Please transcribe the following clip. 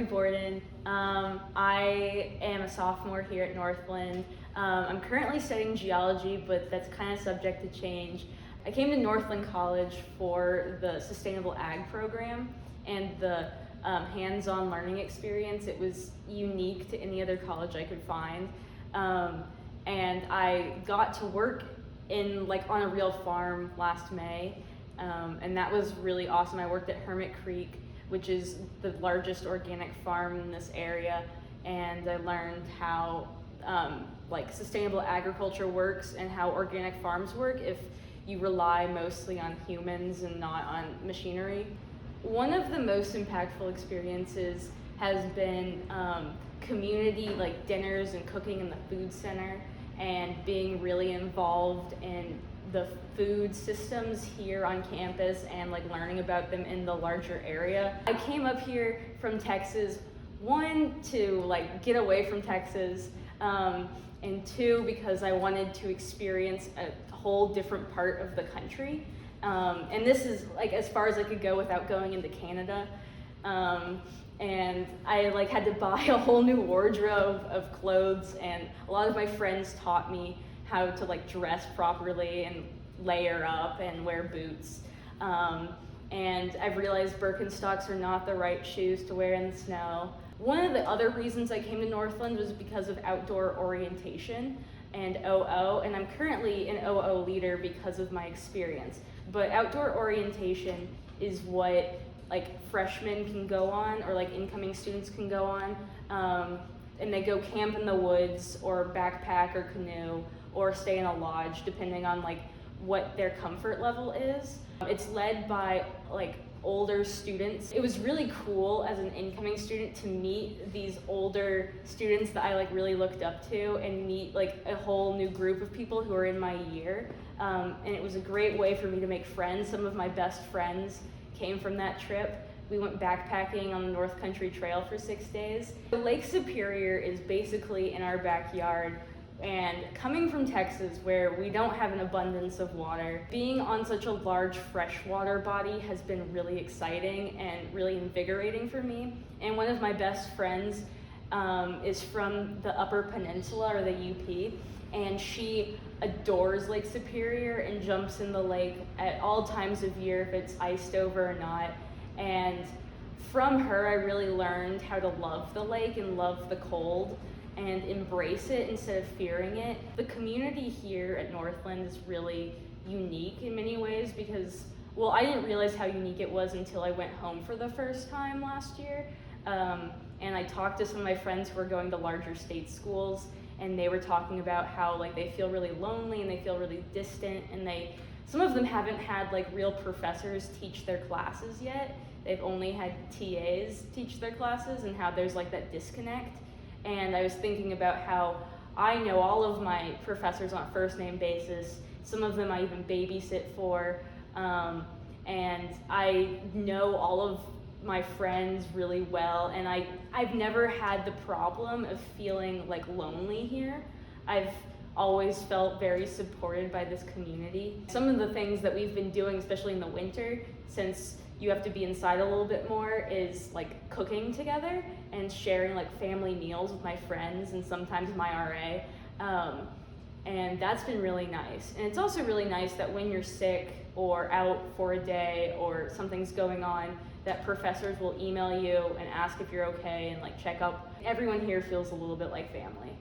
Borden. I am a sophomore here at Northland. I'm currently studying geology, but that's kind of subject to change. I came to Northland College for the Sustainable Ag program and the hands-on learning experience. It was unique to any other college I could find. And I got to work on a real farm last May, and that was really awesome. I worked at Hermit Creek, which is the largest organic farm in this area, and I learned how sustainable agriculture works and how organic farms work if you rely mostly on humans and not on machinery. One of the most impactful experiences has been community dinners and cooking in the food center and being really involved in the food systems here on campus and learning about them in the larger area. I came up here from Texas, one, to get away from Texas, and two, because I wanted to experience a whole different part of the country. And this is as far as I could go without going into Canada. And I had to buy a whole new wardrobe of clothes, and a lot of my friends taught me how to dress properly and layer up and wear boots. And I've realized Birkenstocks are not the right shoes to wear in the snow. One of the other reasons I came to Northland was because of outdoor orientation and OO, and I'm currently an OO leader because of my experience. But outdoor orientation is what freshmen can go on, or incoming students can go on, and they go camp in the woods or backpack or canoe or stay in a lodge depending on what their comfort level is. It's led by older students. It was really cool as an incoming student to meet these older students that I really looked up to, and meet a whole new group of people who are in my year. And it was a great way for me to make friends. Some of my best friends came from that trip. We went backpacking on the North Country Trail for 6 days. Lake Superior is basically in our backyard, and coming from Texas where we don't have an abundance of water, being on such a large freshwater body has been really exciting and really invigorating for me. And one of my best friends is from the Upper Peninsula, or the UP, and she adores Lake Superior and jumps in the lake at all times of year, if it's iced over or not. And from her, I really learned how to love the lake and love the cold and embrace it instead of fearing it. The community here at Northland is really unique in many ways because, well, I didn't realize how unique it was until I went home for the first time last year. And I talked to some of my friends who are going to larger state schools, and they were talking about how they feel really lonely and they feel really distant, and some of them haven't had real professors teach their classes yet. They've only had TAs teach their classes, and how there's that disconnect. And I was thinking about how I know all of my professors on a first name basis. Some of them I even babysit for, and I know all of my friends really well, and I've never had the problem of feeling lonely here. I've always felt very supported by this community. Some of the things that we've been doing, especially in the winter, since you have to be inside a little bit more, is cooking together and sharing family meals with my friends and sometimes my RA. And that's been really nice. And it's also really nice that when you're sick or out for a day or something's going on, that professors will email you and ask if you're okay and check up. Everyone here feels a little bit like family.